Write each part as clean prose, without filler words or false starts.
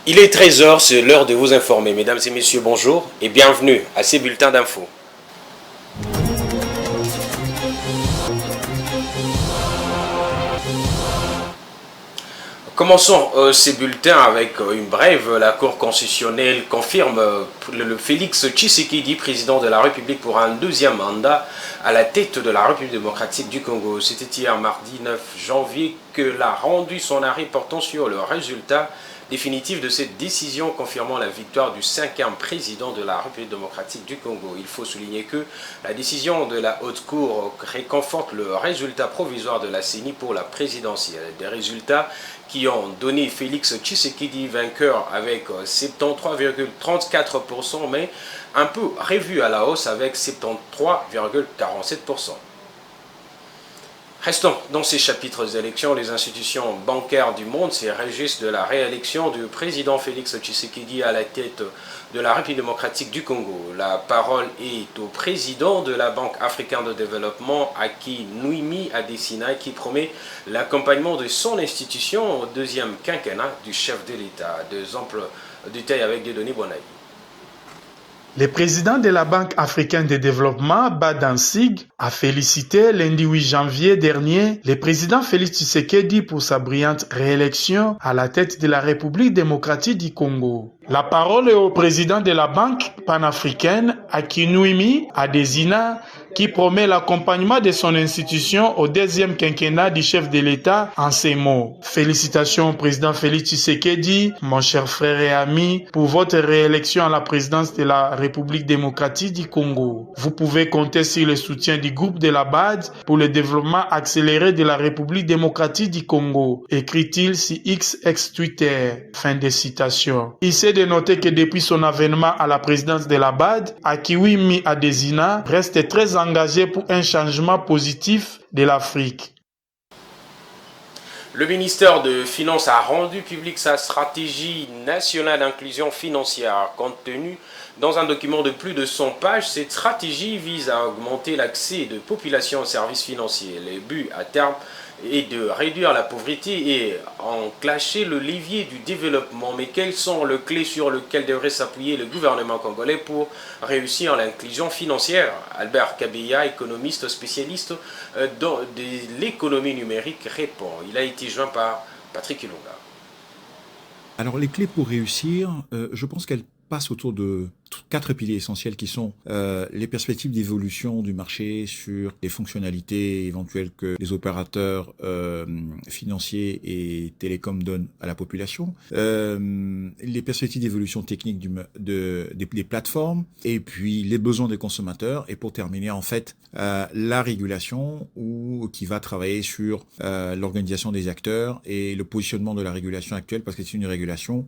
Il est 13 heures, c'est l'heure de vous informer. Mesdames et messieurs, bonjour et bienvenue à ces bulletins d'infos. Commençons ces bulletins avec une brève. La Cour constitutionnelle confirme le Félix Tshisekedi, président de la République pour un deuxième mandat à la tête de la République démocratique du Congo. C'était hier mardi 9 janvier que l'a rendu son arrêt portant sur le résultat définitif de cette décision confirmant la victoire du cinquième président de la République démocratique du Congo. Il faut souligner que la décision de la Haute Cour réconforte le résultat provisoire de la CENI pour la présidentielle. Des résultats qui ont donné Félix Tshisekedi vainqueur avec 73,34%, mais un peu revu à la hausse avec 73,47%. Restons dans ces chapitres d'élection. Les institutions bancaires du monde se réjouissent de la réélection du président Félix Tshisekedi à la tête de la République démocratique du Congo. La parole est au président de la Banque africaine de développement, Akinwumi Adesina, qui promet l'accompagnement de son institution au deuxième quinquennat du chef de l'État. Deux amples détails avec des données Bonaï. Le président de la Banque africaine de développement, Badansig, a félicité lundi 8 janvier dernier le président Félix Tshisekedi pour sa brillante réélection à la tête de la République démocratique du Congo. La parole est au président de la Banque panafricaine, Akinwumi Adesina, qui promet l'accompagnement de son institution au deuxième quinquennat du chef de l'État en ces mots. Félicitations au président Félix Tshisekedi, mon cher frère et ami, pour votre réélection à la présidence de la République démocratique du Congo. Vous pouvez compter sur le soutien du groupe de la BAD pour le développement accéléré de la République démocratique du Congo, écrit-il sur X ex-Twitter. Fin de citation. Il s'est de noter que depuis son avènement à la présidence de la BAD, Akinwumi Adesina reste très engagé pour un changement positif de l'Afrique. Le ministère de Finances a rendu publique sa stratégie nationale d'inclusion financière. Contenue dans un document de plus de 100 pages, cette stratégie vise à augmenter l'accès de populations aux services financiers. Le but à terme est de réduire la pauvreté et enclencher le levier du développement. Mais quelles sont les clés sur lesquelles devrait s'appuyer le gouvernement congolais pour réussir l'inclusion financière? Albert Kabeya, économiste spécialiste de l'économie numérique, répond. Il a été joint par Patrick Ilunga. Alors les clés pour réussir, je pense qu'elles passent autour de 4 piliers essentiels qui sont les perspectives d'évolution du marché sur les fonctionnalités éventuelles que les opérateurs financiers et télécoms donnent à la population, les perspectives d'évolution technique des plateformes, et puis les besoins des consommateurs, et pour terminer en fait la régulation qui va travailler sur l'organisation des acteurs et le positionnement de la régulation actuelle, parce que c'est une régulation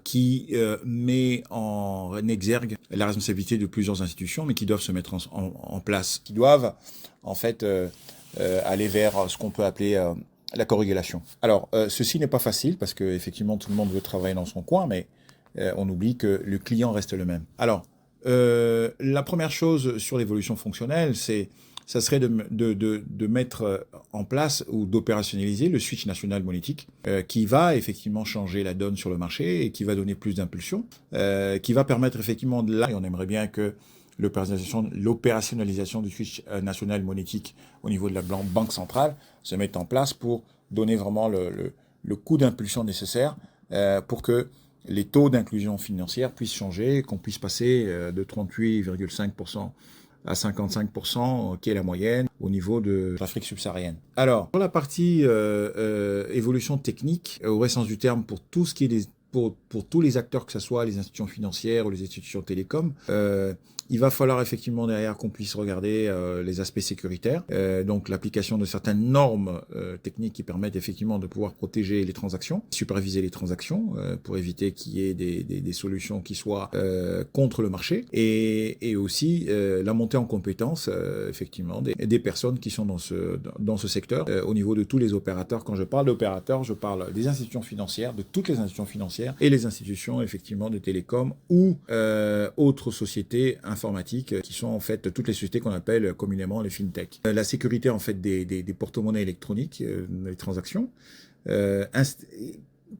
qui met en exergue la responsabilité de plusieurs institutions, mais qui doivent se mettre en place, qui doivent en fait aller vers ce qu'on peut appeler la co-régulation. Alors, ceci n'est pas facile parce que effectivement tout le monde veut travailler dans son coin, mais on oublie que le client reste le même. Alors, la première chose sur l'évolution fonctionnelle, ça serait de mettre en place ou d'opérationnaliser le switch national monétique qui va effectivement changer la donne sur le marché et qui va donner plus d'impulsion, qui va permettre effectivement de là, et on aimerait bien que l'opérationnalisation du switch national monétique au niveau de la banque centrale se mette en place pour donner vraiment le coup d'impulsion nécessaire pour que les taux d'inclusion financière puissent changer, qu'on puisse passer de 38,5% à 55%, qui est la moyenne au niveau de l'Afrique subsaharienne. Alors, pour la partie évolution technique, au vrai sens du terme, pour tout ce qui est pour tous les acteurs, que ce soit les institutions financières ou les institutions télécoms, il va falloir effectivement derrière qu'on puisse regarder les aspects sécuritaires, donc l'application de certaines normes techniques qui permettent effectivement de pouvoir protéger les transactions, superviser les transactions pour éviter qu'il y ait des solutions qui soient contre le marché, et aussi la montée en compétence effectivement des personnes qui sont dans ce secteur au niveau de tous les opérateurs. Quand je parle d'opérateurs, je parle des institutions financières, de toutes les institutions financières et les institutions effectivement de télécom ou autres sociétés informatiques qui sont en fait toutes les sociétés qu'on appelle communément les fintech. La sécurité en fait des porte-monnaies électroniques, les transactions,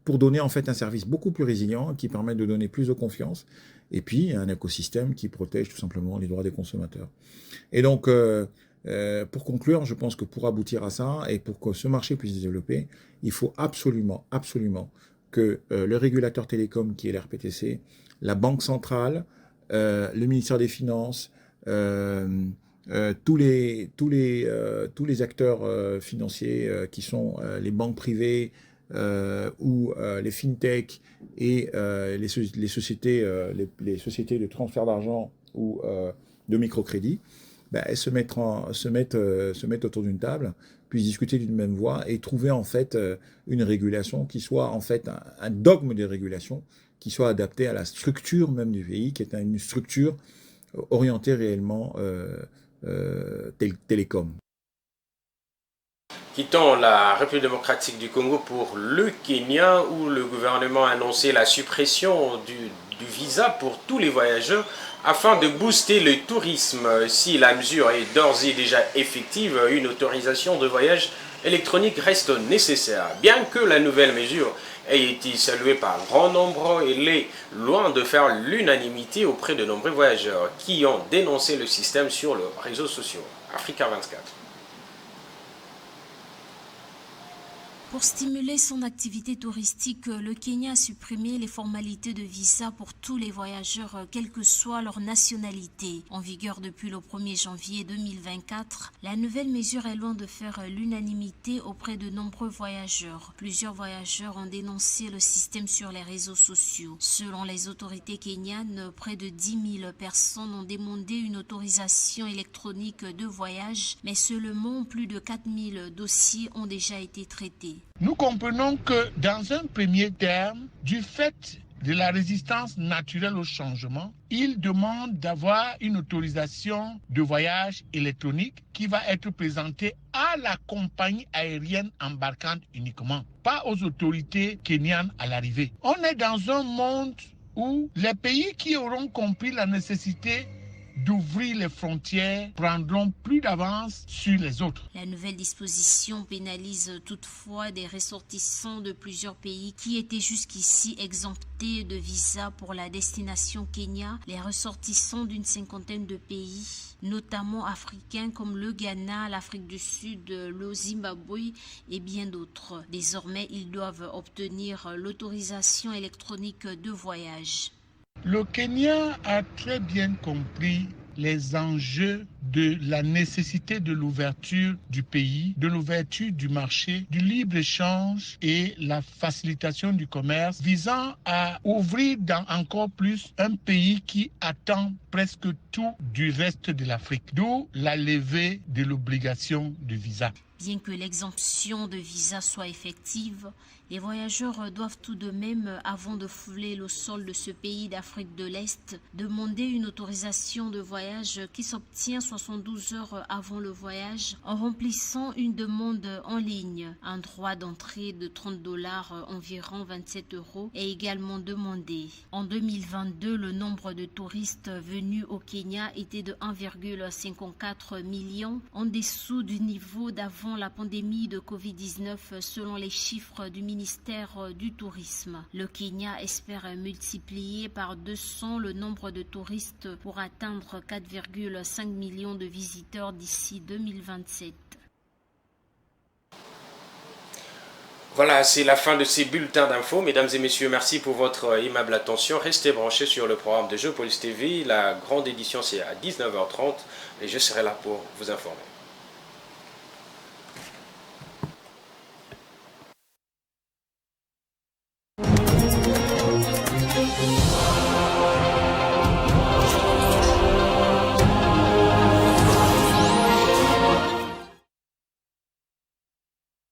pour donner en fait un service beaucoup plus résilient qui permet de donner plus de confiance et puis un écosystème qui protège tout simplement les droits des consommateurs. Et donc, pour conclure, je pense que pour aboutir à ça et pour que ce marché puisse se développer, il faut absolument que le régulateur télécom qui est l'RPTC, la Banque centrale, le ministère des Finances, tous les acteurs financiers qui sont les banques privées ou les fintech et les sociétés de transfert d'argent ou de microcrédit, se mettent autour d'une table, puissent discuter d'une même voix et trouver en fait une régulation qui soit en fait un dogme de régulation qui soit adapté à la structure même du pays, qui est une structure orientée réellement télécom. Quittons la République démocratique du Congo pour le Kenya, où le gouvernement a annoncé la suppression du visa pour tous les voyageurs afin de booster le tourisme. Si la mesure est d'ores et déjà effective, une autorisation de voyage électronique reste nécessaire. Bien que la nouvelle mesure ait été saluée par grand nombre, elle est loin de faire l'unanimité auprès de nombreux voyageurs qui ont dénoncé le système sur les réseaux sociaux. Africa 24. Pour stimuler son activité touristique, le Kenya a supprimé les formalités de visa pour tous les voyageurs, quelle que soit leur nationalité. En vigueur depuis le 1er janvier 2024, la nouvelle mesure est loin de faire l'unanimité auprès de nombreux voyageurs. Plusieurs voyageurs ont dénoncé le système sur les réseaux sociaux. Selon les autorités kenyanes, près de 10 000 personnes ont demandé une autorisation électronique de voyage, mais seulement plus de 4 000 dossiers ont déjà été traités. Nous comprenons que dans un premier terme, du fait de la résistance naturelle au changement, il demande d'avoir une autorisation de voyage électronique qui va être présentée à la compagnie aérienne embarquante uniquement, pas aux autorités kenyanes à l'arrivée. On est dans un monde où les pays qui auront compris la nécessité d'ouvrir les frontières prendront plus d'avance sur les autres. La nouvelle disposition pénalise toutefois des ressortissants de plusieurs pays qui étaient jusqu'ici exemptés de visa pour la destination Kenya, les ressortissants d'une cinquantaine de pays, notamment africains comme le Ghana, l'Afrique du Sud, le Zimbabwe et bien d'autres. Désormais, ils doivent obtenir l'autorisation électronique de voyage. Le Kenya a très bien compris les enjeux de la nécessité de l'ouverture du pays, de l'ouverture du marché, du libre-échange et la facilitation du commerce visant à ouvrir encore plus un pays qui attend presque tout du reste de l'Afrique, d'où la levée de l'obligation de visa. Bien que l'exemption de visa soit effective, les voyageurs doivent tout de même, avant de fouler le sol de ce pays d'Afrique de l'Est, demander une autorisation de voyage qui s'obtient 72 heures avant le voyage en remplissant une demande en ligne. Un droit d'entrée de $30, environ 27 € est également demandé. En 2022, le nombre de touristes venus au Kenya était de 1,54 million, en dessous du niveau d'avant la pandémie de Covid-19 selon les chiffres du ministère du Tourisme. Le Kenya espère multiplier par 200 le nombre de touristes pour atteindre 4,5 millions de visiteurs d'ici 2027. Voilà, c'est la fin de ces bulletins d'infos. Mesdames et messieurs, merci pour votre aimable attention. Restez branchés sur le programme de Géopolis TV. La grande édition, c'est à 19h30 et je serai là pour vous informer.